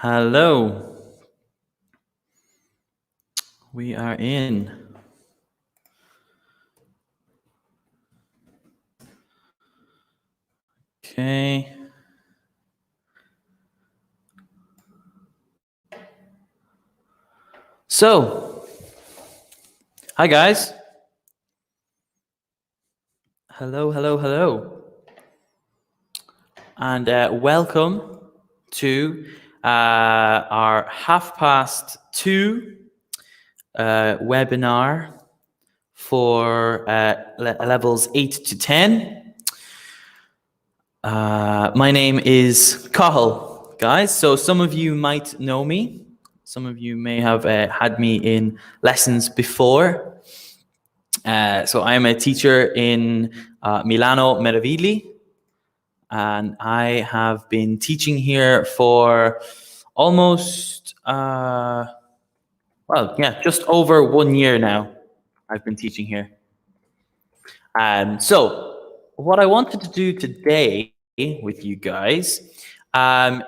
Hello. We are in. Okay. So, hi guys. Hello. And welcome to our 2:30 webinar for levels 8 to 10. My name is Cathal, guys. So some of you might know me. Some of you may have had me in lessons before. So I am a teacher in Milano Meravigli, and I have been teaching here for almost, just over 1 year now. I've been teaching here. So what I wanted to do today with you guys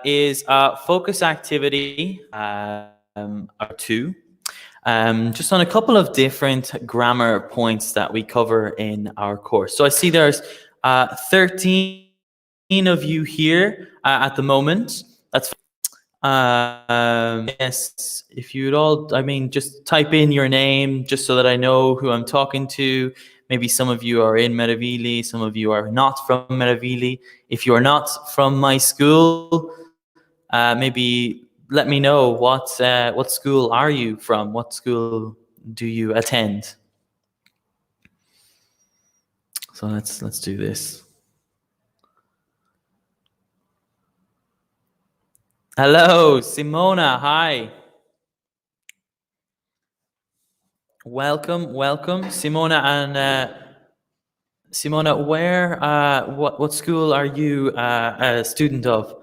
is a focus activity or two, just on a couple of different grammar points that we cover in our course. So I see there's 13 of you here at the moment. That's yes, if you'd all, just type in your name just so that I know who I'm talking to. Maybe some of you are in Meravigli, some of you are not from Meravigli. If you are not from my school, maybe let me know what school are you from? What school do you attend? So let's do this. Hello, Simona. Hi. Welcome, Simona. And Simona, where, what school are you a student of?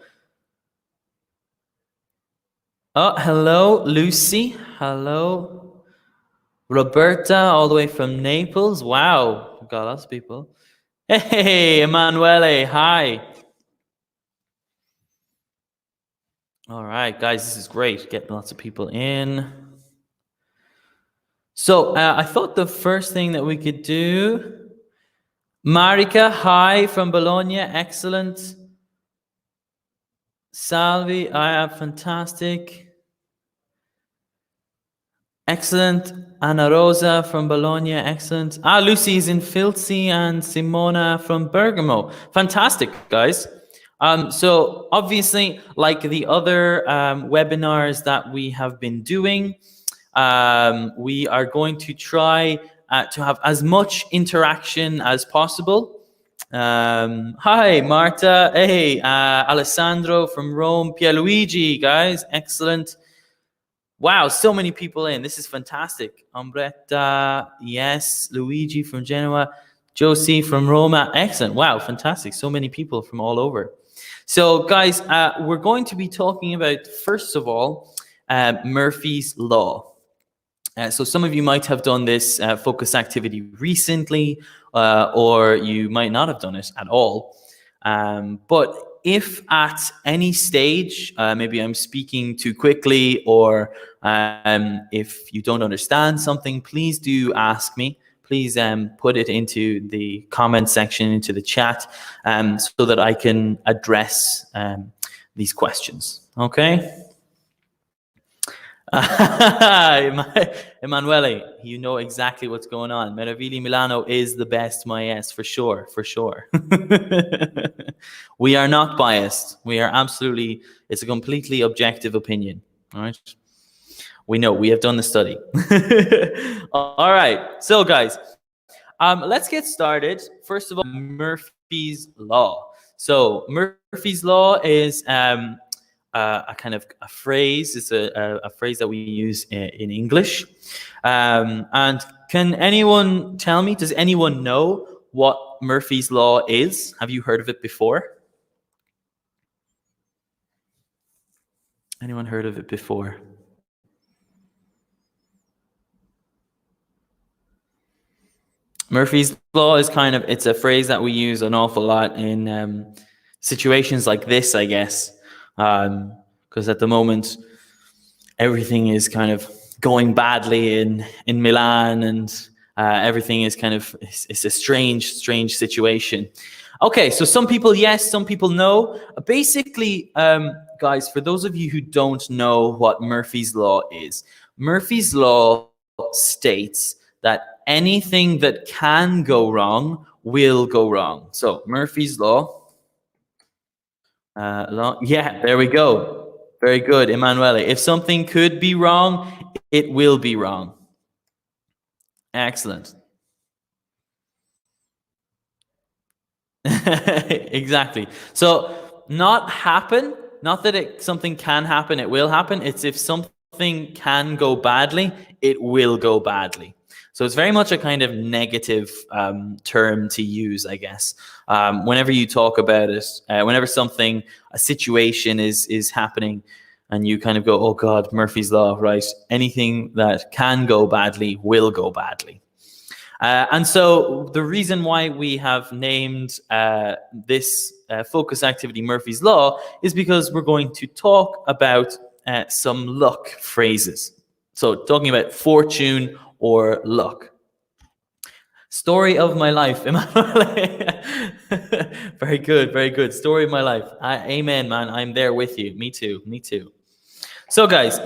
Oh, hello, Lucy. Hello, Roberta, all the way from Naples. Wow, we've got lots of people. Hey, Emanuele. Hi. All right, guys, this is great. Getting lots of people in. So I thought the first thing that we could do, Marika, hi from Bologna, excellent. Salvi, I am fantastic. Excellent. Anna Rosa from Bologna, excellent. Lucy's in Filzi and Simona from Bergamo. Fantastic, guys. So obviously, like the other webinars that we have been doing, we are going to try to have as much interaction as possible. Hi, Marta. Hey, Alessandro from Rome. Pierluigi, guys, excellent. Wow, so many people in. This is fantastic. Umbretta, yes. Luigi from Genoa. Josie from Roma. Excellent. Wow, fantastic. So many people from all over. So, guys, we're going to be talking about, first of all, Murphy's Law. So some of you might have done this focus activity recently, or you might not have done it at all. But if at any stage, maybe I'm speaking too quickly, or if you don't understand something, please do ask me. Please put it into the comment section, into the chat, so that I can address these questions. Okay? Emanuele, you know exactly what's going on. Meravigli Milano is the best, my yes, for sure. We are not biased. We are absolutely, it's a completely objective opinion. All right. We know, we have done the study. All right. So guys, let's get started. First of all, Murphy's Law. So Murphy's Law is a kind of a phrase. It's a phrase that we use in English. And can anyone tell me, does anyone know what Murphy's Law is? Have you heard of it before? Anyone heard of it before? Murphy's Law is it's a phrase that we use an awful lot in situations like this, I guess. because at the moment everything is kind of going badly in Milan, and everything is kind of it's a strange situation. Okay, so some people yes, some people no. Basically, guys, for those of you who don't know what Murphy's Law is, Murphy's Law states that anything that can go wrong will go wrong. So Murphy's Law. Yeah, there we go. Very good, Emanuele. If something could be wrong, it will be wrong. Excellent. Exactly. So not happen, not that something can happen, it will happen. It's if something can go badly, it will go badly. So it's very much a kind of negative term to use, I guess. Whenever you talk about it, whenever something, a situation is happening, and you kind of go, "Oh God, Murphy's Law," right? Anything that can go badly will go badly. And so the reason why we have named this focus activity Murphy's Law is because we're going to talk about some luck phrases. So talking about fortune or luck. Story of my life. Very good, very good. Story of my life. Amen, man. I'm there with you. Me too. Me too. So, guys,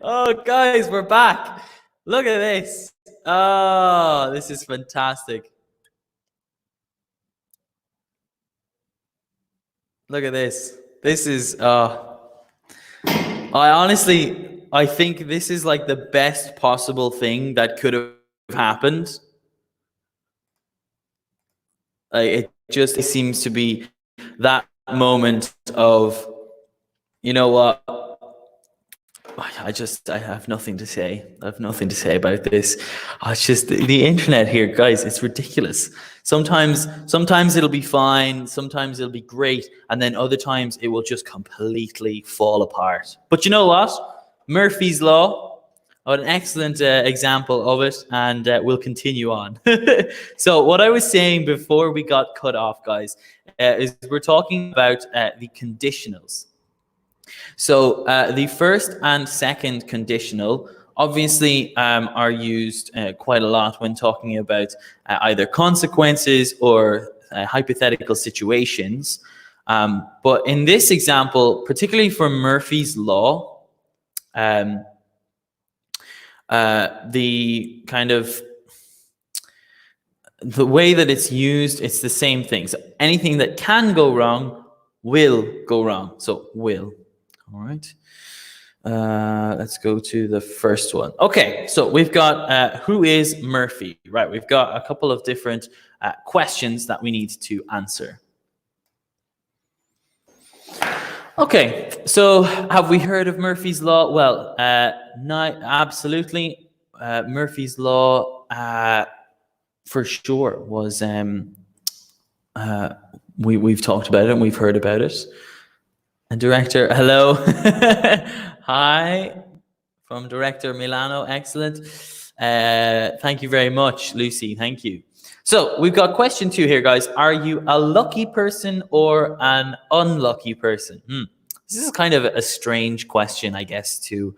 Oh, guys, we're back. Look at this. Oh, this is fantastic. Look at this. This is, I think this is like the best possible thing that could have happened. It just seems to be that moment of, you know what? I have nothing to say. I have nothing to say about this. It's just the internet here, guys. It's ridiculous. Sometimes it'll be fine. Sometimes it'll be great. And then other times it will just completely fall apart. But you know what? Murphy's Law, an excellent example of it. And we'll continue on. So what I was saying before we got cut off, guys, is we're talking about the conditionals. So the first and second conditional obviously are used quite a lot when talking about either consequences or hypothetical situations. But in this example, particularly for Murphy's Law, the kind of the way that it's used, it's the same thing. So anything that can go wrong will go wrong. So will. All right. Let's go to the first one. Okay, so we've got who is Murphy? Right, we've got a couple of different questions that we need to answer. Okay, so have we heard of Murphy's Law? Well, no, absolutely. Murphy's Law, for sure, was we've talked about it and we've heard about it. And director, hello. Hi, from director Milano, excellent. Thank you very much, Lucy, thank you. So we've got question 2 here, guys. Are you a lucky person or an unlucky person? This is kind of a strange question, I guess, to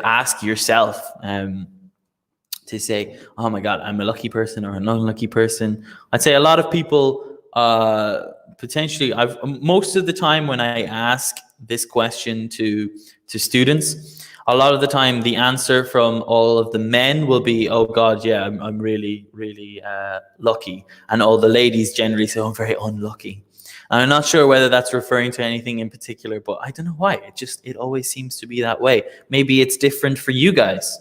ask yourself. To say, oh my God, I'm a lucky person or an unlucky person. I'd say a lot of people potentially, most of the time when I ask this question to students, a lot of the time the answer from all of the men will be, oh God, yeah, I'm really, really lucky. And all the ladies generally say, oh, I'm very unlucky. And I'm not sure whether that's referring to anything in particular, but I don't know why. It always seems to be that way. Maybe it's different for you guys.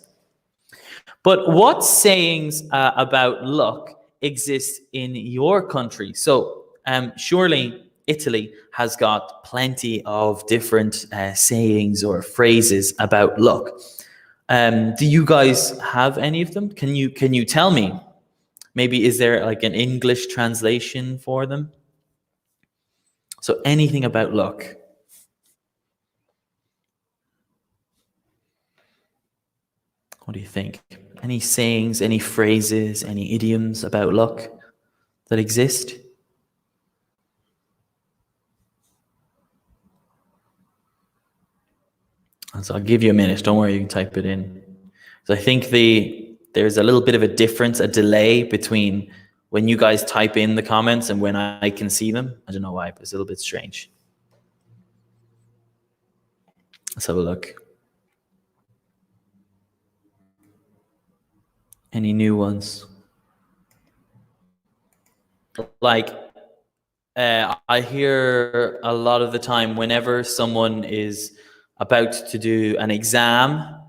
But what sayings about luck exist in your country? So surely Italy has got plenty of different sayings or phrases about luck. Do you guys have any of them? Can you tell me? Maybe is there like an English translation for them? So anything about luck. What do you think? Any sayings, any phrases, any idioms about luck that exist? So I'll give you a minute. Don't worry, you can type it in. So I think there's a little bit of a difference, a delay between when you guys type in the comments and when I can see them. I don't know why, but it's a little bit strange. Let's have a look. Any new ones? Like, I hear a lot of the time whenever someone is about to do an exam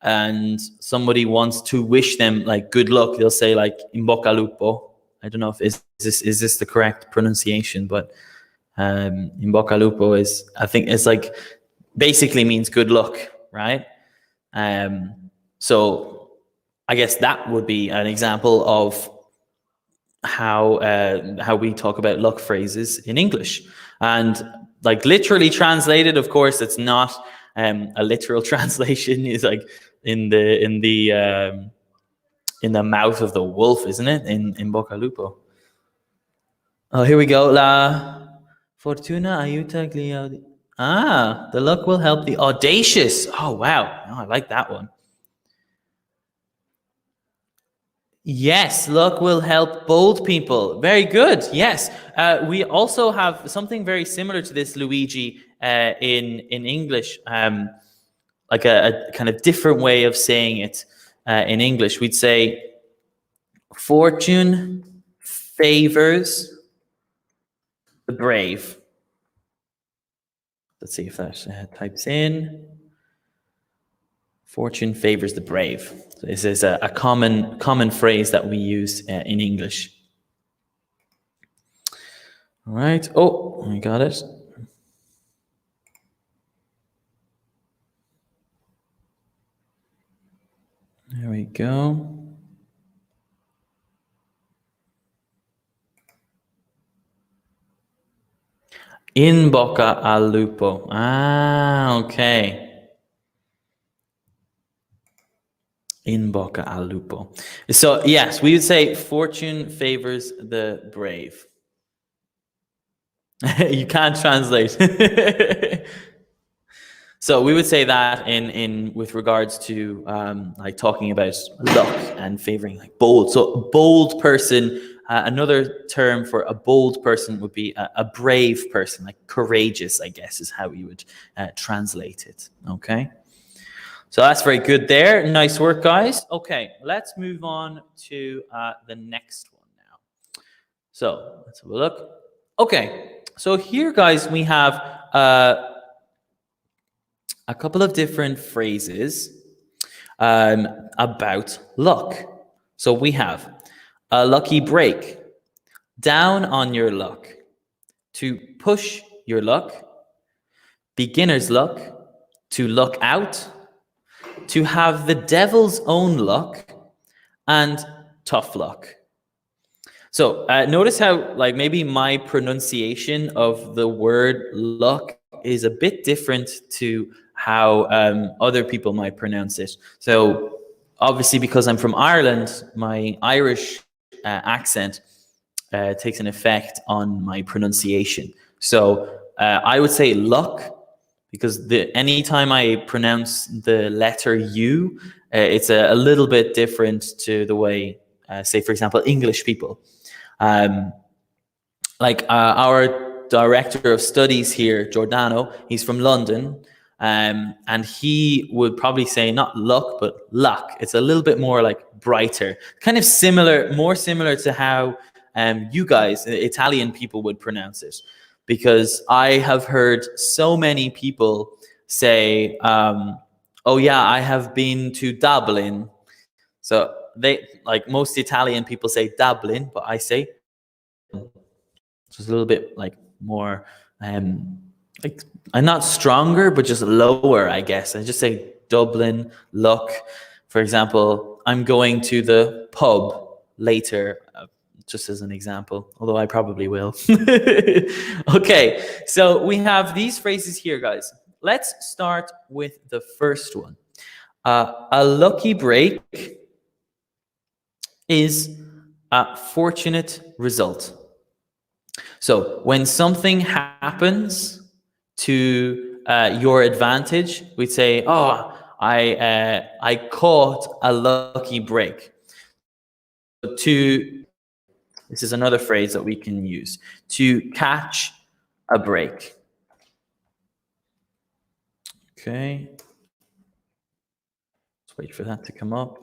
and somebody wants to wish them like good luck, they'll say like in bocca al lupo. I don't know if is this the correct pronunciation, but in bocca al lupo is, I think it's like basically means good luck, right? So I guess that would be an example of how we talk about luck phrases in English. And like literally translated, of course, it's not a literal translation. It's like in the mouth of the wolf, isn't it? In Bocca al Lupo. Oh, here we go. La fortuna aiuta gli the luck will help the audacious. Oh, wow. Oh, I like that one. Yes, luck will help bold people. Very good. Yes. We also have something very similar to this, Luigi, in English. like a kind of different way of saying it in English, we'd say fortune favors the brave. Let's see if that types in. Fortune favors the brave. So this is a common phrase that we use in English. All right. Oh, I got it. There we go. In bocca al lupo. Ah, okay. In bocca al lupo. So yes, we would say fortune favors the brave. You can't translate. So we would say that in with regards to like talking about luck and favoring like bold. So a bold person. Another term for a bold person would be a brave person, like courageous, I guess, is how you would translate it. Okay. So that's very good there. Nice work, guys. Okay, let's move on to the next one now. So let's have a look. Okay, so here, guys, we have a couple of different phrases about luck. So we have a lucky break, down on your luck, to push your luck, beginner's luck, to luck out, to have the devil's own luck, and tough luck. So notice how like maybe my pronunciation of the word luck is a bit different to how other people might pronounce it. So obviously because I'm from Ireland, my Irish accent takes an effect on my pronunciation. So I would say luck because anytime I pronounce the letter U, it's a little bit different to the way, say, for example, English people. Like our director of studies here, Giordano, he's from London, and he would probably say not luck, but luck. It's a little bit more like brighter, kind of similar, more similar to how you guys, Italian people, would pronounce it. Because I have heard so many people say, oh yeah, I have been to Dublin. So they, like most Italian people say Dublin, but I say just a little bit like more, like I'm not stronger, but just lower, I guess. I just say Dublin, luck. For example, I'm going to the pub later, just as an example, although I probably will. Okay, so we have these phrases here, guys. Let's start with the first one. A lucky break is a fortunate result. So when something happens to your advantage, we'd say, oh, I caught a lucky break. This is another phrase that we can use, to catch a break. Okay. Let's wait for that to come up.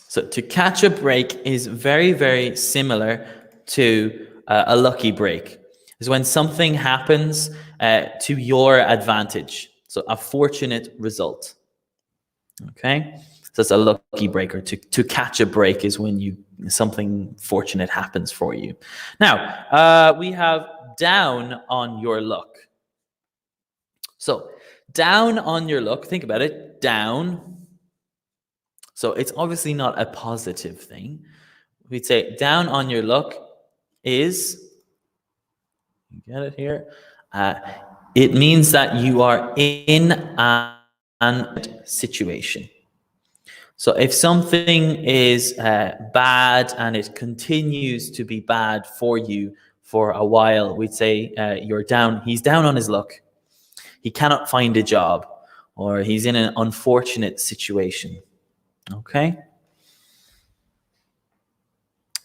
So to catch a break is very, very similar to a lucky break. Is when something happens to your advantage. So a fortunate result. Okay. So it's a lucky break, or to catch a break is when something fortunate happens for you. Now, we have down on your luck. So down on your luck, think about it, down. So it's obviously not a positive thing. We'd say down on your luck is, you get it here? It means that you are in an situation. So if something is bad and it continues to be bad for you for a while, we'd say he's down on his luck. He cannot find a job, or he's in an unfortunate situation. Okay.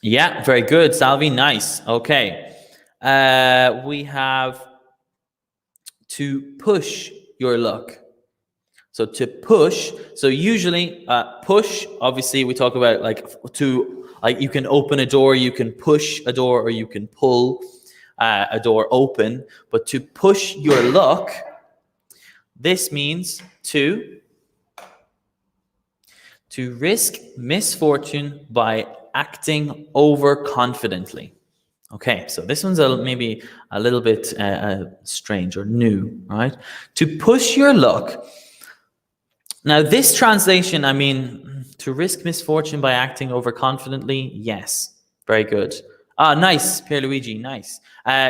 Yeah, very good, Salvi. Nice. Okay. We have to push your luck. So to push, so usually push, obviously we talk about like you can open a door, you can push a door, or you can pull a door open. But to push your luck, this means to risk misfortune by acting overconfidently. Okay, so this one's maybe a little bit strange or new, right? To push your luck. Now, this translation, I mean, to risk misfortune by acting overconfidently, yes, very good. Nice, Pierluigi, nice.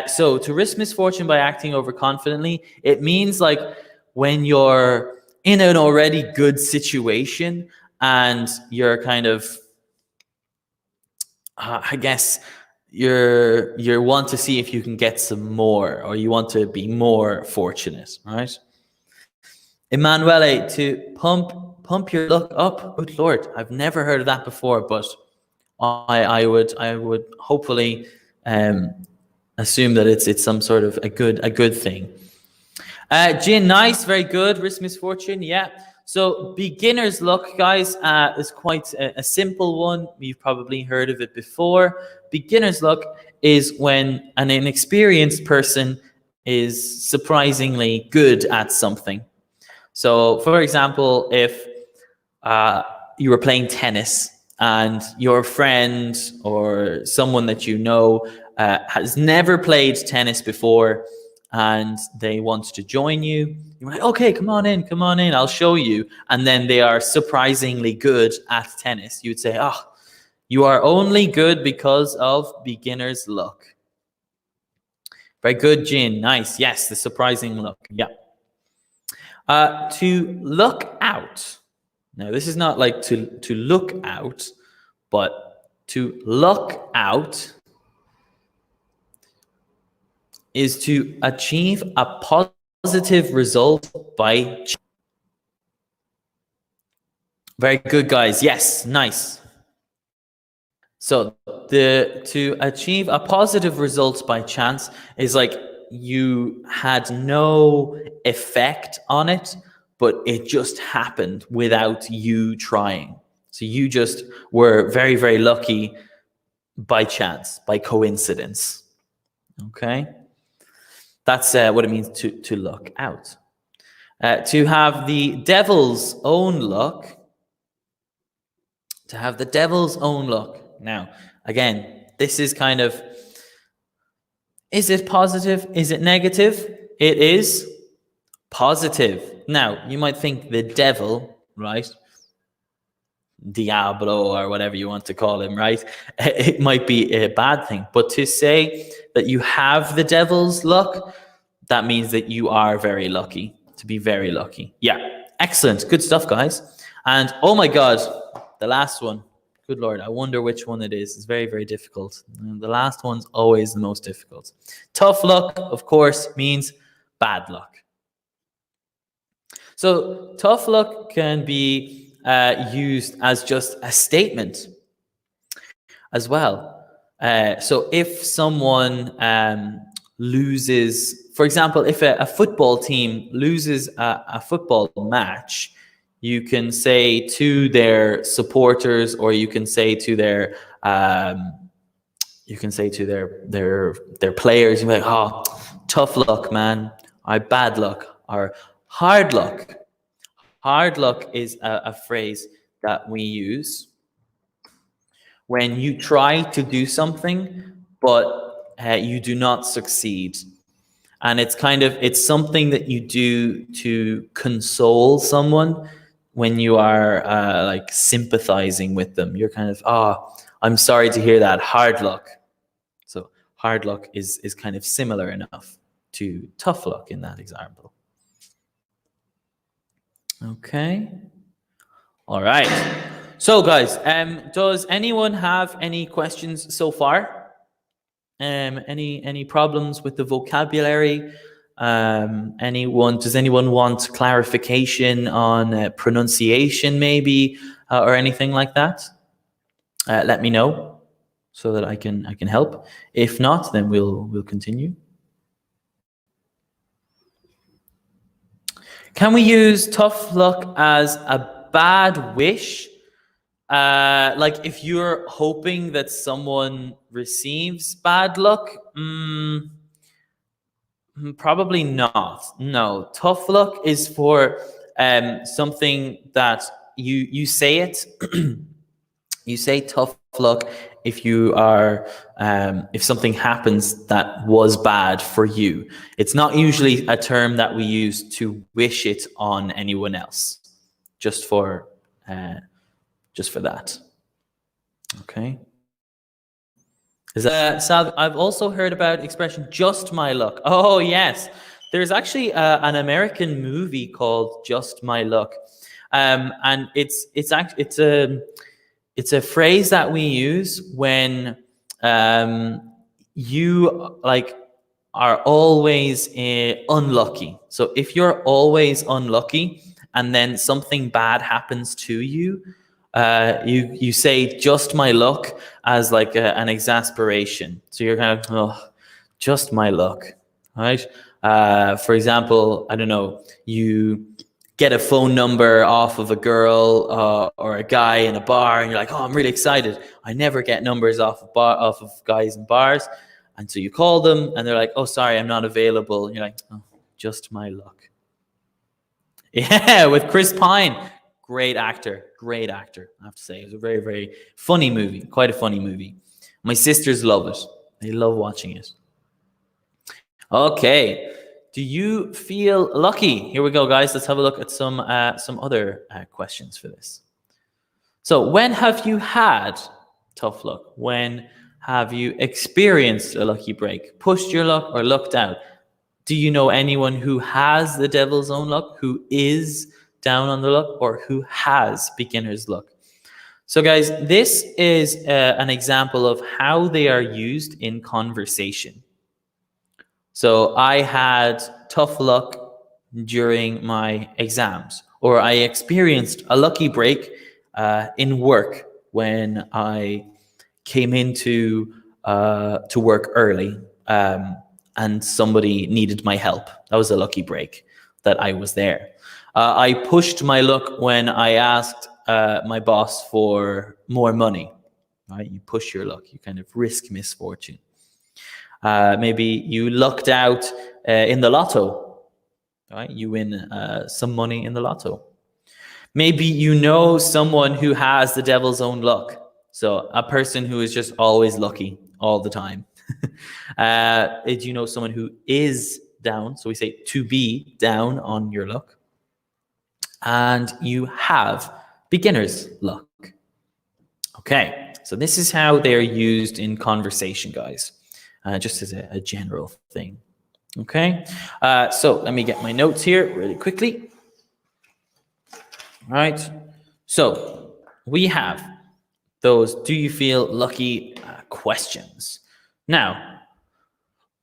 So to risk misfortune by acting overconfidently, it means like when you're in an already good situation and you're kind of, I guess, you want to see if you can get some more, or you want to be more fortunate, right? Emanuele, to pump your luck up. Good Lord, I've never heard of that before, but I would hopefully assume that it's some sort of a good thing. Jin, nice, very good. Risk misfortune, yeah. So beginner's luck, guys, is quite a simple one. You've probably heard of it before. Beginner's luck is when an inexperienced person is surprisingly good at something. So, for example, if you were playing tennis and your friend or someone that you know has never played tennis before and they want to join you, you're like, okay, come on in, I'll show you. And then they are surprisingly good at tennis. You'd say, oh, you are only good because of beginner's luck. Very good, Jin. Nice. Yes, the surprising luck. Yeah. To look out. Now, this is not like to look out, but to luck out is to achieve a positive result by chance. Very good, guys. Yes, nice. So to achieve a positive result by chance is like you had no effect on it, but it just happened without you trying. So you just were very, very lucky by chance, by coincidence. Okay? That's what it means to luck out. To have the devil's own luck. To have the devil's own luck. Now, again, this is kind of, is it positive? Is it negative? It is positive. Now, you might think the devil, right? Diablo, or whatever you want to call him, right? It might be a bad thing. But to say that you have the devil's luck, that means that you are very lucky, to be very lucky. Yeah, excellent. Good stuff, guys. And oh my God, the last one. Good Lord, I wonder which one it is. It's very, very difficult. And the last one's always the most difficult. Tough luck, of course, means bad luck. So tough luck can be used as just a statement as well. So if someone loses, for example, if a football team loses a football match, you can say to their supporters, or you can say to their their players, you're like, oh, tough luck, man, or bad luck, or hard luck. Hard luck is a phrase that we use when you try to do something, but you do not succeed. And it's something that you do to console someone when you are like sympathizing with them. You're kind of, I'm sorry to hear that, hard luck. So hard luck is kind of similar enough to tough luck in that example. Okay. All right. So guys, does anyone have any questions so far? Any problems with the vocabulary? Does anyone want clarification on pronunciation maybe, or anything like that? Let me know so that I can help. If not, then we'll continue. Can we use tough luck as a bad wish? Like if you're hoping that someone receives bad luck? Probably not. No, tough luck is for something that you say it. You say tough luck if you are if something happens that was bad for you. It's not usually a term that we use to wish it on anyone else. Just for that. Okay. Is that Sal? I've also heard about expression "just my luck." Oh yes, there's actually an American movie called "Just My Luck," and it's a phrase that we use when you like are always unlucky. So if you're always unlucky and then something bad happens to you, you say "just my luck" as like an exasperation. So you're kind of, oh, just my luck, right? For example, I don't know, you get a phone number off of a girl or a guy in a bar, and you're like, oh, I'm really excited. I never get numbers off of guys in bars. And so you call them and they're like, oh, sorry, I'm not available. And you're like, oh, just my luck. Yeah, with Chris Pine. Great actor. Great actor, I have to say. It was a very, very funny movie. Quite a funny movie. My sisters love it. They love watching it. Okay. Do you feel lucky? Here we go, guys. Let's have a look at some other questions for this. So, when have you had tough luck? When have you experienced a lucky break, pushed your luck, or lucked out? Do you know anyone who has the devil's own luck, who is down on the luck, or who has beginner's luck? So, guys, this is an example of how they are used in conversation. So I had tough luck during my exams, or I experienced a lucky break in work when I came into to work early, and somebody needed my help. That was a lucky break that I was there. I pushed my luck when I asked my boss for more money. Right? You push your luck. You kind of risk misfortune. Maybe you lucked out in the lotto, right? You win some money in the lotto. Maybe you know someone who has the devil's own luck. So a person who is just always lucky all the time. Do you know someone who is down? So we say to be down on your luck. And you have beginner's luck. Okay, so this is how they're used in conversation, guys. Just as a general thing. Okay, so let me get my notes here really quickly. All right, so we have those do you feel lucky questions. Now,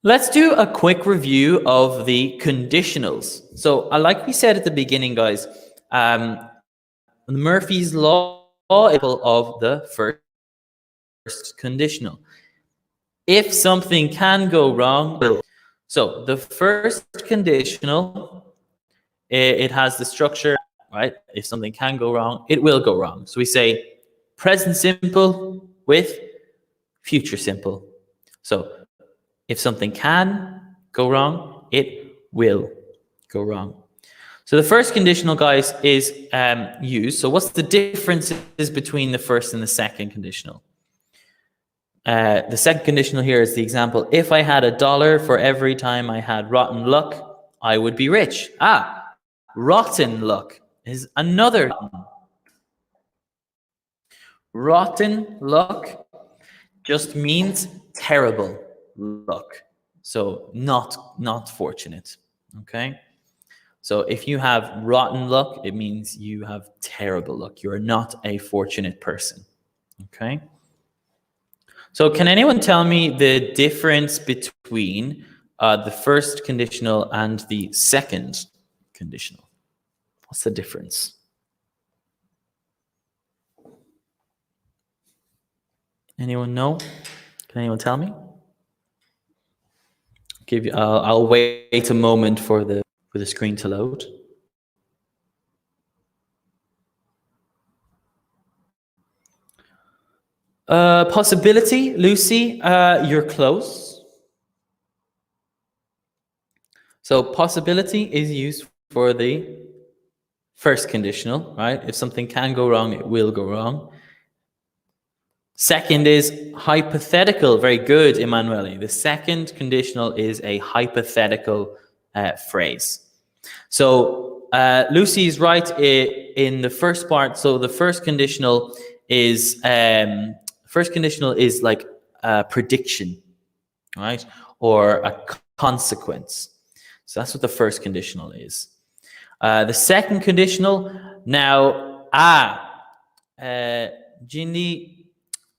let's do a quick review of the conditionals. So like we said at the beginning, guys, Murphy's Law of the first conditional. If something can go wrong, so the first conditional, it has the structure, right? If something can go wrong, it will go wrong. So we say present simple with future simple. So if something can go wrong, it will go wrong. So the first conditional, guys, is used. So what's the differences between the first and the second conditional? The second conditional here is the example. If I had $1 for every time I had rotten luck, I would be rich. Rotten luck is another. Rotten luck just means terrible luck. So not fortunate. Okay. So if you have rotten luck, it means you have terrible luck. You're not a fortunate person. Okay. So can anyone tell me the difference between the first conditional and the second conditional? What's the difference? Anyone know? Can anyone tell me? I'll wait a moment for the screen to load. Possibility, Lucy, you're close. So possibility is used for the first conditional, right? If something can go wrong, it will go wrong. Second is hypothetical. Very good, Emanuele. The second conditional is a hypothetical phrase. So Lucy's right in the first part. So the first conditional is like a prediction, right, or a consequence. So that's what the first conditional is. The second conditional now Ginny.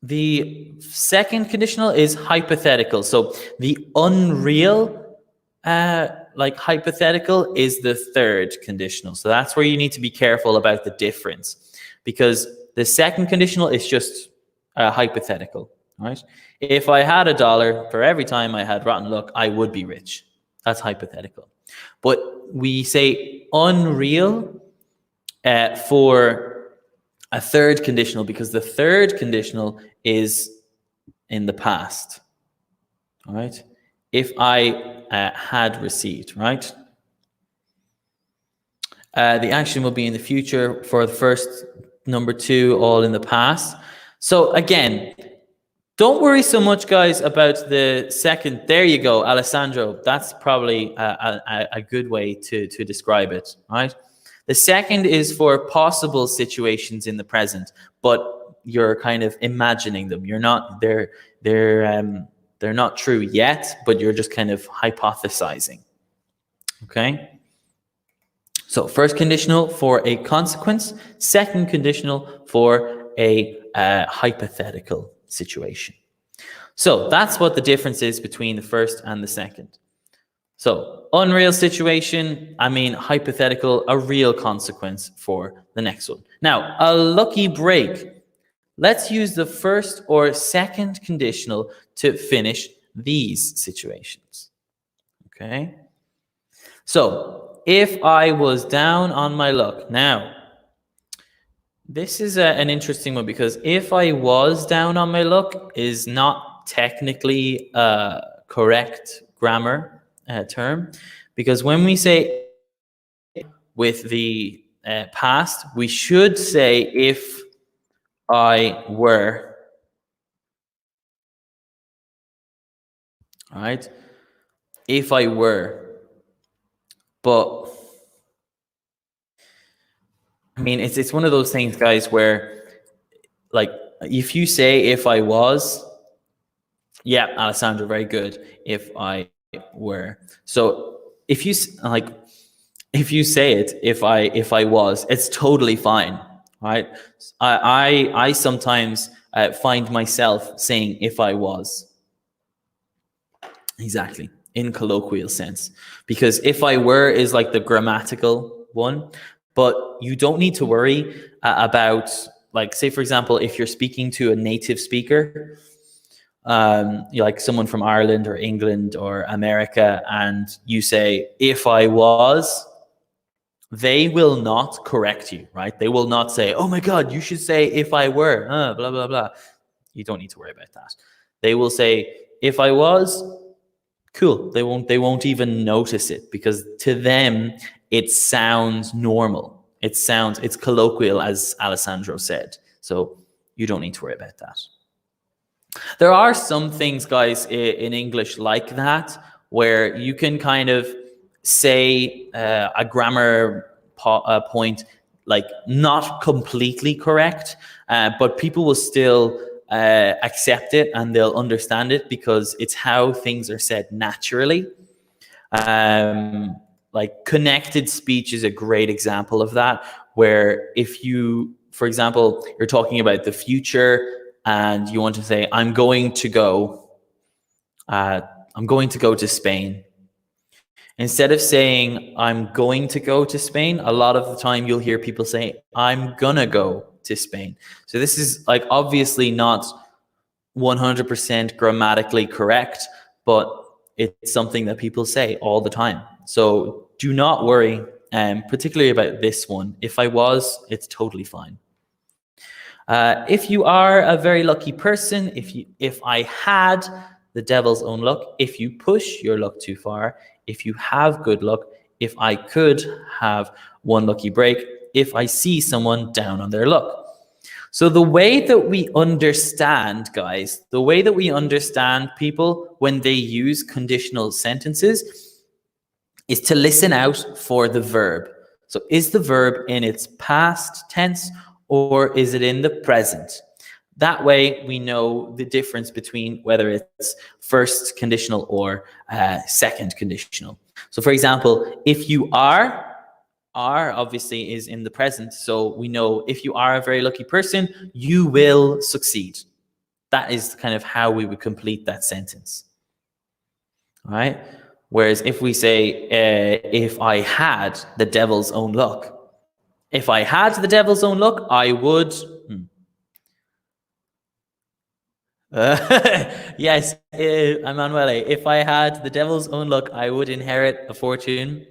The second conditional is hypothetical. So the unreal, like hypothetical, is the third conditional. So that's where you need to be careful about the difference, because the second conditional is just hypothetical, right? If I had $1 for every time I had rotten luck, I would be rich. That's hypothetical. But we say unreal for a third conditional, because the third conditional is in the past. All right. If I had received, right? The action will be in the future for the first number two, all in the past. So again, don't worry so much, guys, about the second. There you go, Alessandro. That's probably a good way to describe it, right? The second is for possible situations in the present, but you're kind of imagining them. You're not they're not true yet, but you're just kind of hypothesizing. Okay? So first conditional for a consequence, second conditional for a hypothetical situation. So that's what the difference is between the first and the second. So unreal situation, I mean hypothetical, a real consequence for the next one. Now, a lucky break. Let's use the first or second conditional to finish these situations. Okay? So, if I was down on my luck. Now, this is an interesting one, because if I was down on my luck is not technically a correct grammar term, because when we say with the past, we should say if I were. All right? If I were. But I mean, it's one of those things, guys, where like if you say if I was, yeah, Alessandro, very good. If I were. So if you say it, if I was, it's totally fine, right? I sometimes find myself saying if I was. Exactly, in colloquial sense, because if I were is like the grammatical one, but you don't need to worry about, like, say for example, if you're speaking to a native speaker, like someone from Ireland or England or America, and you say, if I was, they will not correct you, right? They will not say, oh my God, you should say if I were, blah, blah, blah. You don't need to worry about that. They will say, if I was, cool. They won't even notice it, because to them, it sounds normal. It's colloquial, as Alessandro said. So you don't need to worry about that. There are some things, guys, in English like that, where you can kind of say a grammar point like not completely correct, but people will still accept it and they'll understand it, because it's how things are said naturally. Like connected speech is a great example of that, where if you, for example, you're talking about the future and you want to say, I'm going to go to Spain. Instead of saying, I'm going to go to Spain, a lot of the time you'll hear people say, I'm gonna go to Spain. So this is like obviously not 100% grammatically correct, but it's something that people say all the time. So do not worry, particularly about this one. If I was, it's totally fine. If you are a very lucky person, if I had the devil's own luck, if you push your luck too far, if you have good luck, if I could have one lucky break, if I see someone down on their luck. So the way that we understand, guys, the way that we understand people when they use conditional sentences is to listen out for the verb. So is the verb in its past tense or is it in the present? That way we know the difference between whether it's first conditional or second conditional. So for example, if you are obviously is in the present. So we know if you are a very lucky person, you will succeed. That is kind of how we would complete that sentence. All right. Whereas if we say, if I had the devil's own luck, if I had the devil's own luck, I would. Yes, Emanuele, if I had the devil's own luck, I would inherit a fortune.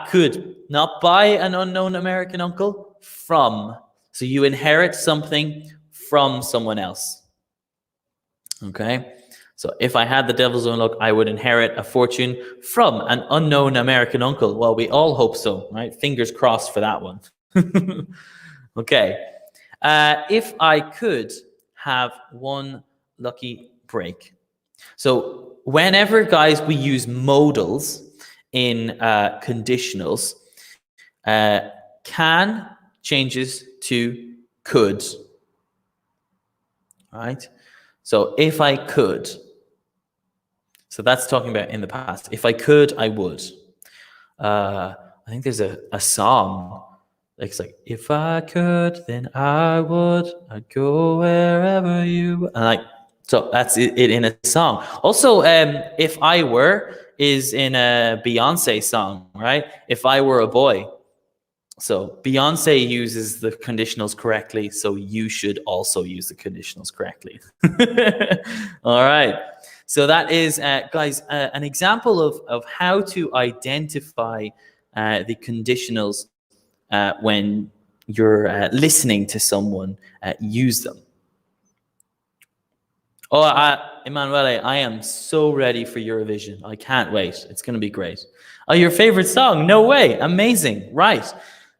Could. Not by an unknown American uncle, from. So you inherit something from someone else. Okay? So if I had the devil's own luck, I would inherit a fortune from an unknown American uncle. Well, we all hope so, right? Fingers crossed for that one. Okay. If I could have one lucky break. So whenever, guys, we use modals in conditionals, can changes to could. Right? So if I could. So that's talking about in the past. If I could, I would. I think there's a song. It's like, if I could, then I would. I'd go wherever you. And like, so that's it in a song. Also, if I were is in a Beyonce song, right? If I were a boy. So Beyonce uses the conditionals correctly, so you should also use the conditionals correctly. All right. So that is, guys, an example of how to identify the conditionals when you're listening to someone use them. Oh, Emanuele, I am so ready for Eurovision. I can't wait. It's going to be great. Oh, your favorite song? No way. Amazing. Right.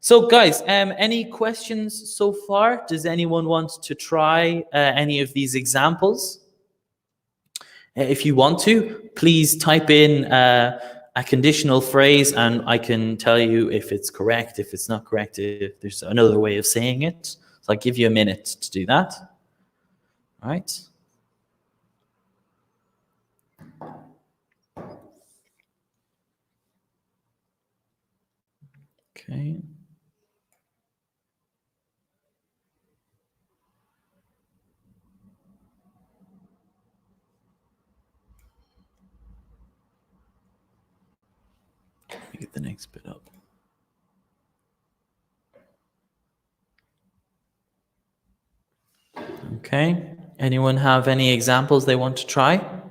So, guys, any questions so far? Does anyone want to try any of these examples? If you want to, please type in a conditional phrase and I can tell you if it's correct, if it's not correct, if there's another way of saying it. So I'll give you a minute to do that. All right. Okay. Let me get the next bit up. Okay. Anyone have any examples they want to try?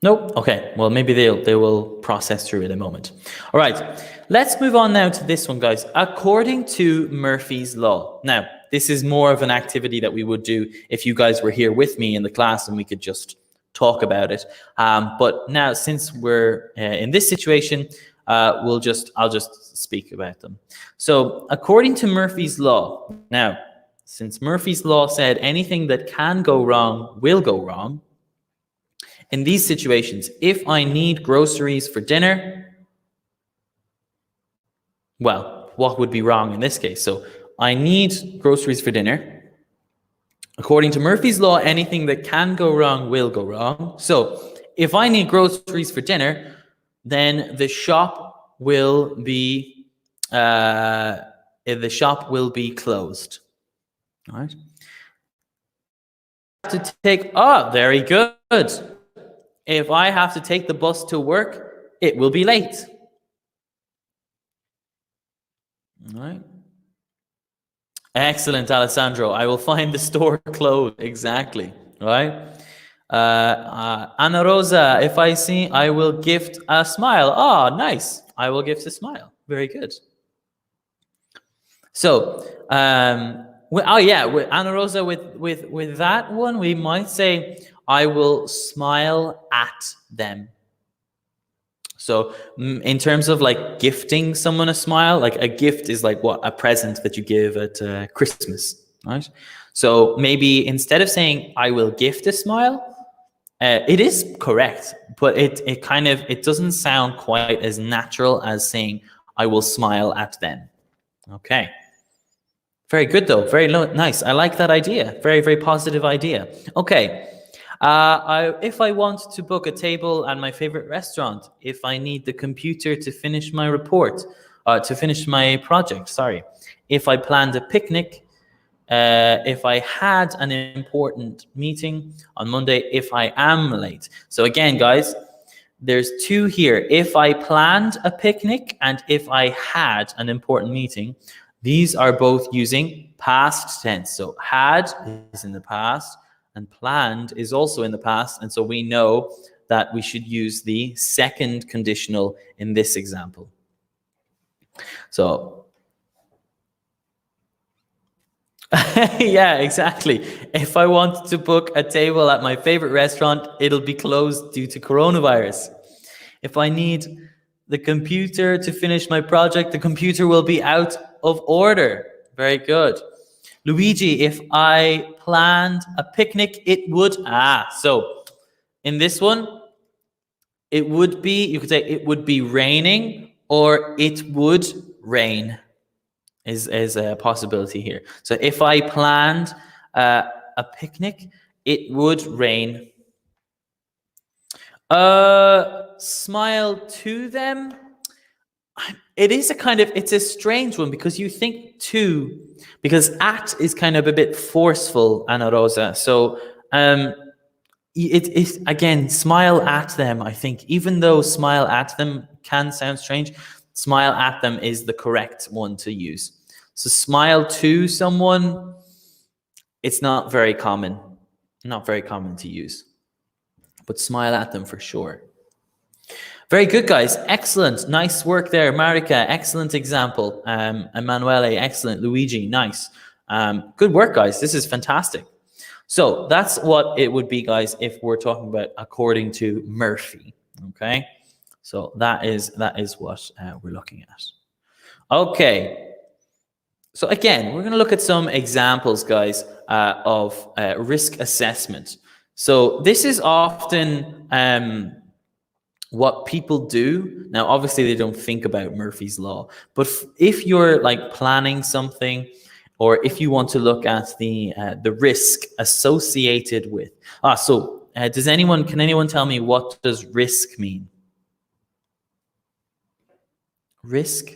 Nope. Okay. Well, maybe they will process through in a moment. All right. Let's move on now to this one, guys. According to Murphy's Law. Now, this is more of an activity that we would do if you guys were here with me in the class and we could just talk about it. But now, since we're in this situation, I'll just speak about them. So, according to Murphy's Law, now, since Murphy's Law said anything that can go wrong will go wrong, in these situations, if I need groceries for dinner, well, what would be wrong in this case? So I need groceries for dinner. According to Murphy's Law, anything that can go wrong will go wrong. So if I need groceries for dinner, then the shop will be closed. All right. To take, very good. If I have to take the bus to work, it will be late. All right. Excellent, Alessandro. I will find the store closed. Exactly. All right. Ana Rosa, if I see, I will gift a smile. Oh, nice. I will gift a smile. Very good. So, oh yeah, with Ana Rosa, with that one, we might say, I will smile at them. So, in terms of like gifting someone a smile, like a gift is like what a present that you give at Christmas, right? So maybe instead of saying I will gift a smile, it is correct, but it kind of it doesn't sound quite as natural as saying I will smile at them. Okay. Very good, though. Very nice. I like that idea. Very, very positive idea. Okay. If I want to book a table at my favorite restaurant, if I need the computer to finish my report, to finish my project, sorry. If I planned a picnic, if I had an important meeting on Monday, if I am late. So again, guys, there's two here. If I planned a picnic and if I had an important meeting, these are both using past tense. So had is in the past and planned is also in the past. And so we know that we should use the second conditional in this example. So, yeah, exactly. If I want to book a table at my favorite restaurant, it'll be closed due to coronavirus. If I need the computer to finish my project, the computer will be out of order. Very good. Luigi, if I planned a picnic, it would... So in this one, it would be, you could say it would be raining or it would rain is a possibility here. So if I planned a picnic, it would rain. Smile to them. It is it's a strange one because you think to, because at is kind of a bit forceful, Ana Rosa. So it is, again, smile at them, I think. Even though smile at them can sound strange, smile at them is the correct one to use. So smile to someone, it's not very common. Not very common to use. But smile at them for sure. Very good, guys. Excellent. Nice work there. Marika, excellent example. Emanuele, excellent. Luigi, nice. Good work, guys. This is fantastic. So that's what it would be, guys, if we're talking about according to Murphy. Okay. So that is what we're looking at. Okay. So again, we're going to look at some examples, guys, of risk assessment. So this is often what people do. Now, obviously, they don't think about Murphy's Law. But if you're like planning something, or if you want to look at the risk associated with... can anyone tell me what does risk mean? Risk?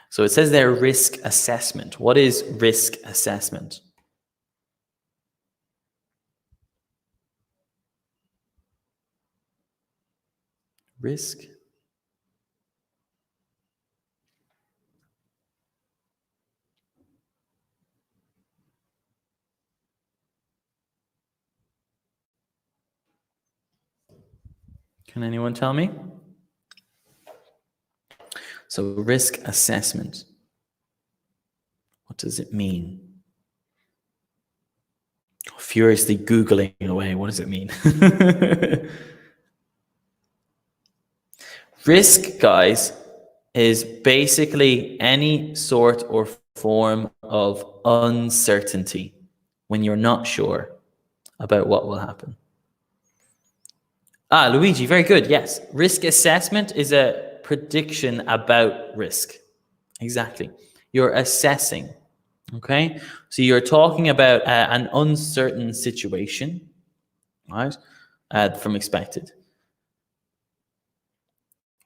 So it says there risk assessment. What is risk assessment? Risk? Can anyone tell me? So risk assessment. What does it mean? Furiously Googling away. What does it mean? Risk, guys, is basically any sort or form of uncertainty when you're not sure about what will happen. Luigi, very good. Yes. Risk assessment is a prediction about risk. Exactly. You're assessing. Okay. So you're talking about an uncertain situation, right? From expected.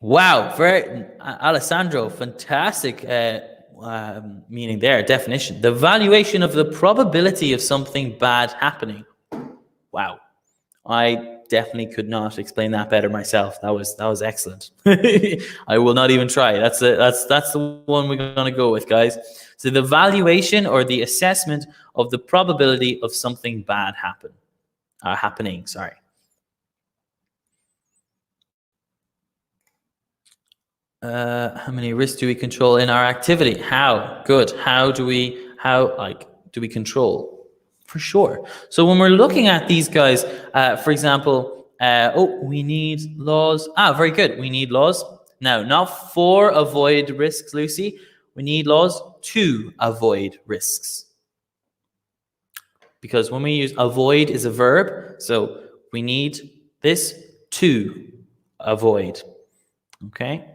Wow. Very, Alessandro, fantastic meaning there, definition. The valuation of the probability of something bad happening. Wow. I definitely could not explain that better myself. That was excellent. I will not even try. That's the one we're going to go with, guys. So the valuation or the assessment of the probability of something bad happen. happening. Sorry. How many risks do we control in our activity? How? Good. How do we control? For sure. So when we're looking at these guys, for example, we need laws. Very good. We need laws. Now, not for avoid risks, Lucy. We need laws to avoid risks. Because when we use avoid is a verb, so we need this to avoid. Okay?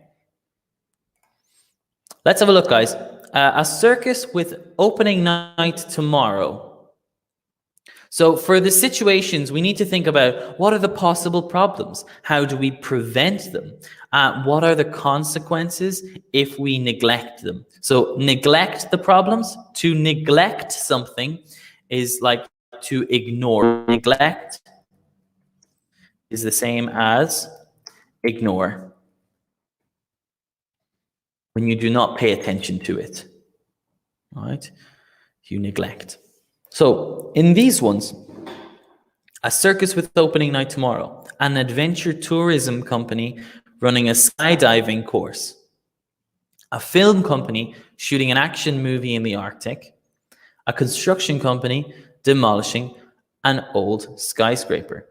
Let's have a look, guys. A circus with opening night tomorrow. So for the situations, we need to think about what are the possible problems? How do we prevent them? What are the consequences if we neglect them? So neglect the problems. To neglect something is like to ignore. Neglect is the same as ignore. When you do not pay attention to it, right? You neglect. So in these ones, a circus with opening night tomorrow, an adventure tourism company running a skydiving course, a film company shooting an action movie in the Arctic, a construction company demolishing an old skyscraper.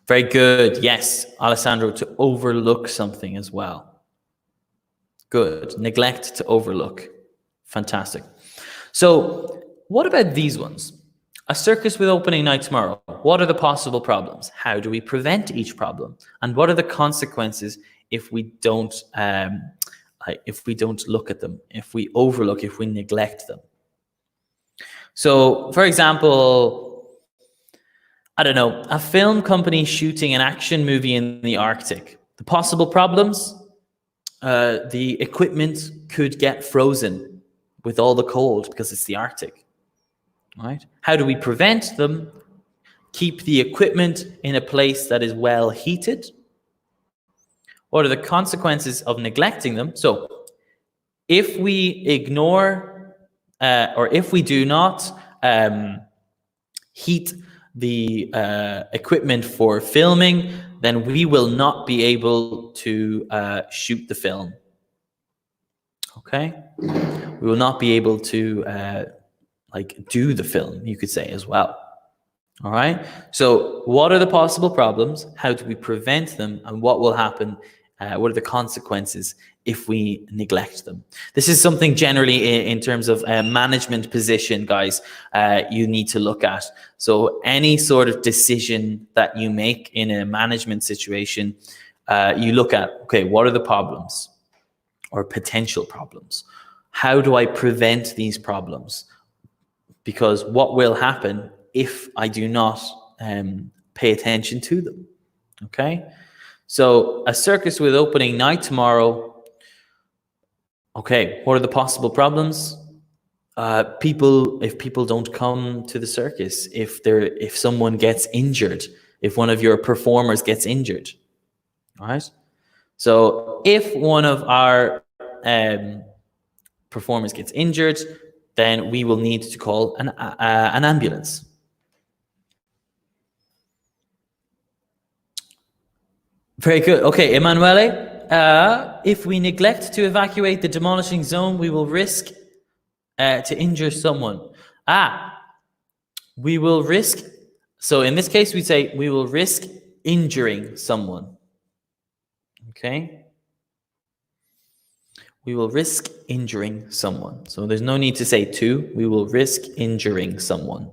Very good. Yes, Alessandro, to overlook something as well. Good. Neglect to overlook. Fantastic. So what about these ones? A circus with opening night tomorrow. What are the possible problems? How do we prevent each problem? And what are the consequences if we don't look at them, if we overlook, if we neglect them? So, for example, I don't know, a film company shooting an action movie in the Arctic. The possible problems, the equipment could get frozen with all the cold because it's the Arctic, right? How do we prevent them? Keep the equipment in a place that is well heated. What are the consequences of neglecting them? So if we ignore or if we do not heat the equipment for filming, then we will not be able to shoot the film. Okay? We will not be able to do the film, you could say, as well. All right? So what are the possible problems? How do we prevent them? And what will happen? What are the consequences if we neglect them? This is something generally in terms of management position, guys, you need to look at. So any sort of decision that you make in a management situation, you look at, okay, what are the problems or potential problems? How do I prevent these problems? Because what will happen if I do not pay attention to them? Okay? So a circus with opening night tomorrow. Okay, what are the possible problems? If people don't come to the circus, if someone gets injured, if one of your performers gets injured, all right? So if one of our performers gets injured, then we will need to call an ambulance. Very good. Okay, Emanuele, if we neglect to evacuate the demolishing zone, we will risk to injure someone. We will risk. So in this case, we say we will risk injuring someone. Okay? We will risk injuring someone. So there's no need to say to. We will risk injuring someone.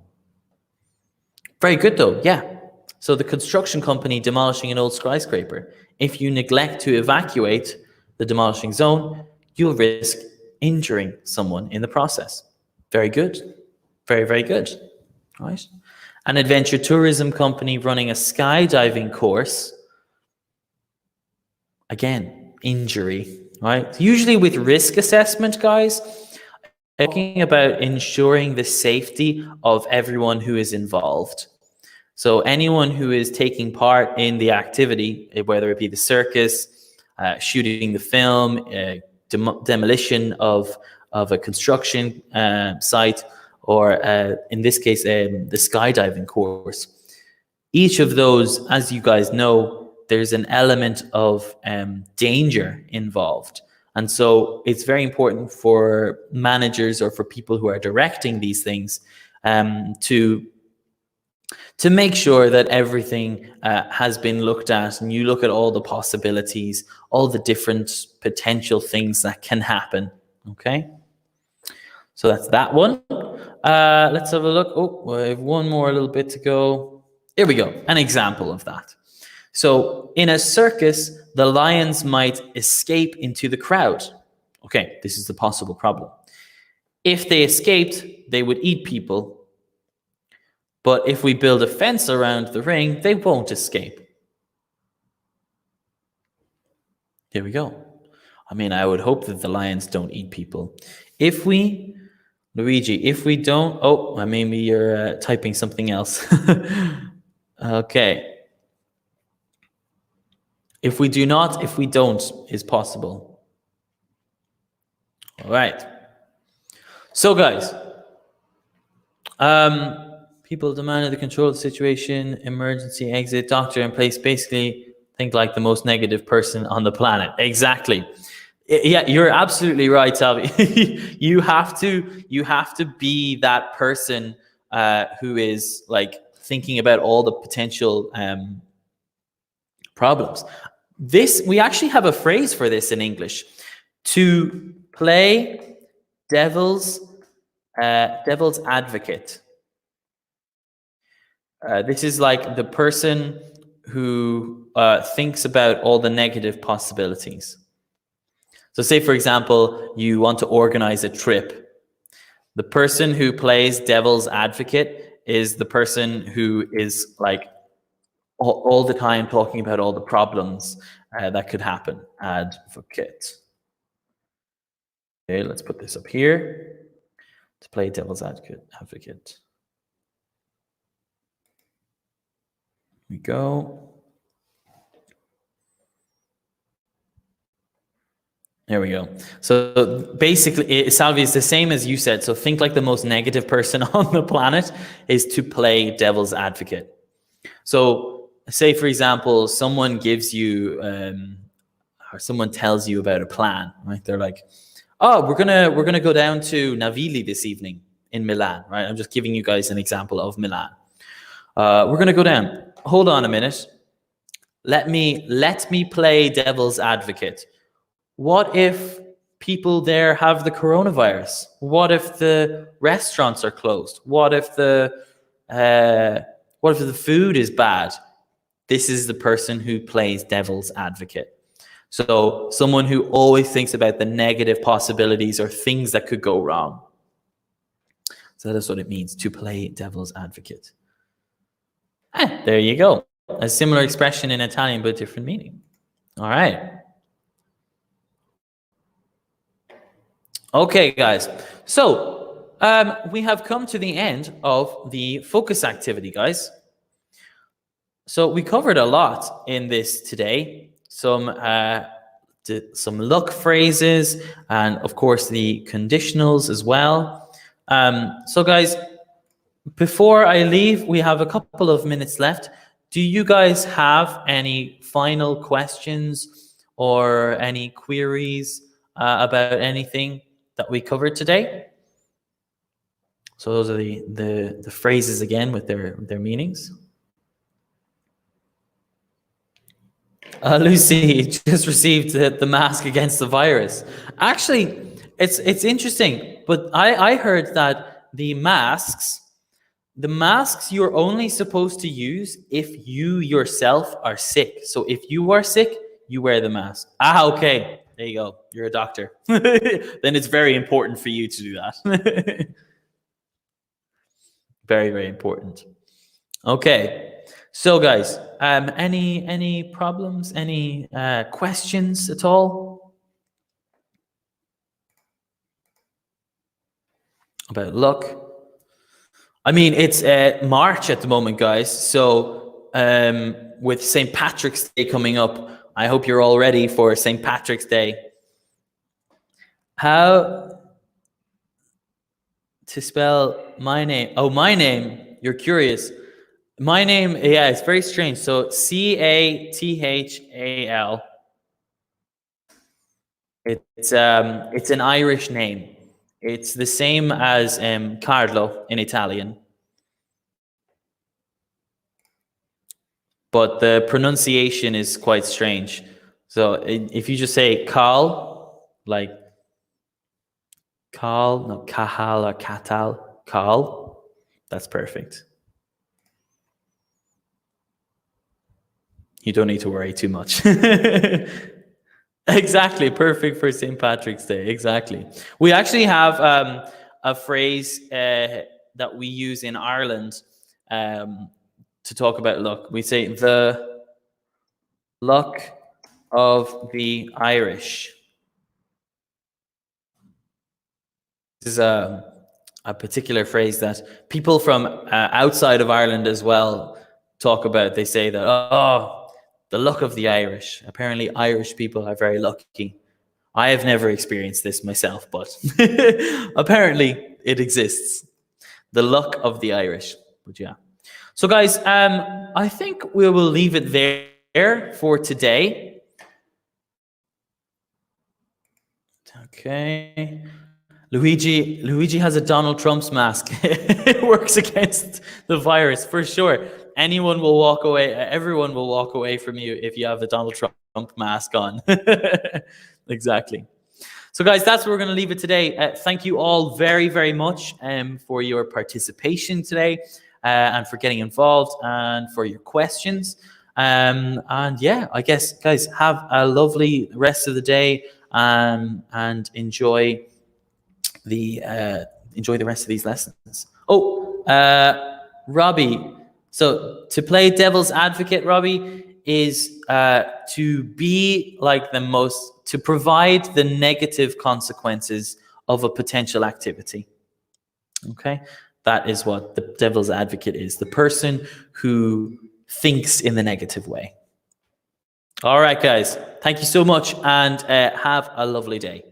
Very good, though. Yeah. So the construction company demolishing an old skyscraper. If you neglect to evacuate the demolishing zone, you'll risk injuring someone in the process. Very good. Very, very good. Right? An adventure tourism company running a skydiving course. Again, injury. Right? Usually with risk assessment, guys, talking about ensuring the safety of everyone who is involved. So anyone who is taking part in the activity, whether it be the circus, shooting the film, demolition of a construction site, or in this case, the skydiving course. Each of those, as you guys know, there's an element of danger involved. And so it's very important for managers or for people who are directing these things to make sure that everything has been looked at, and you look at all the possibilities, all the different potential things that can happen. Okay, so that's that one. Let's have a look. Oh, I have one more little bit to go. Here we go, an example of that. So in a circus, the lions might escape into the crowd. Okay, this is the possible problem. If they escaped, they would eat people. But if we build a fence around the ring, they won't escape. Here we go. I mean, I would hope that the lions don't eat people. If we, Luigi, if we don't, oh, maybe you're typing something else. Okay. If we do not, if we don't, is possible. All right. So, guys, people demanded the control of the situation, emergency exit, doctor in place. Basically, think like the most negative person on the planet. Exactly. Yeah, you're absolutely right, Tavi. you have to be that person who is like thinking about all the potential problems. We actually have a phrase for this in English: to play devil's advocate. This is like the person who thinks about all the negative possibilities. So say, for example, you want to organize a trip. The person who plays devil's advocate is the person who is like all the time talking about all the problems that could happen. Advocate. Okay, let's put this up here. To play devil's advocate. Here we go. There we go. So basically, Salvi, is the same as you said. So think like the most negative person on the planet is to play devil's advocate. So say, for example, someone gives you, or someone tells you about a plan, right? They're like, oh, we're gonna go down to Navili this evening in Milan, right? I'm just giving you guys an example of Milan. We're gonna go down. Hold on a minute. Let me play devil's advocate. What if people there have the coronavirus? What if the restaurants are closed? What if the food is bad? This is the person who plays devil's advocate. So someone who always thinks about the negative possibilities or things that could go wrong. So that's what it means to play devil's advocate. There you go. A similar expression in Italian, but different meaning. All right. Okay, guys. So we have come to the end of the focus activity, guys. So we covered a lot in this today. Some luck phrases, and of course the conditionals as well. So guys, before I leave, we have a couple of minutes left. Do you guys have any final questions or any queries about anything that we covered today? So those are the phrases again with their meanings. Lucy just received the mask against the virus. Actually, it's interesting, but I heard that the masks you're only supposed to use if you yourself are sick. So if you are sick, you wear the mask. Okay. There you go. You're a doctor. Then it's very important for you to do that. Very, very important. Okay. So guys, any problems, any questions at all about luck? I mean, it's March at the moment, guys. So with St. Patrick's Day coming up, I hope you're all ready for St. Patrick's Day. To spell my name. Oh, my name. You're curious. My name, yeah, it's very strange. So Cathal. It's an Irish name. It's the same as Carlo in Italian, but the pronunciation is quite strange. So if you just say Carl, like Carl, no Cahal or Catal, Carl, that's perfect. You don't need to worry too much. Exactly, perfect for St. Patrick's Day. Exactly. We actually have a phrase that we use in Ireland um, to talk about luck. We say the luck of the Irish. This is a particular phrase that people from outside of Ireland as well talk about. They say that, oh, the luck of the Irish. Apparently, Irish people are very lucky. I have never experienced this myself, but apparently it exists. The luck of the Irish. But yeah. So, guys, I think we will leave it there for today. Okay. Luigi has a Donald Trump's mask. It works against the virus for sure. Anyone will walk away. Everyone will walk away from you if you have the Donald Trump mask on. Exactly. So, guys, that's where we're going to leave it today. Thank you all very, very much for your participation today and for getting involved and for your questions. And yeah, I guess, guys, have a lovely rest of the day and enjoy the rest of these lessons. Oh, Robbie. So to play devil's advocate, Robbie, is to be like to provide the negative consequences of a potential activity. Okay, that is what the devil's advocate is: the person who thinks in the negative way. All right, guys. Thank you so much, and have a lovely day.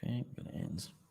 Okay, I'm gonna end.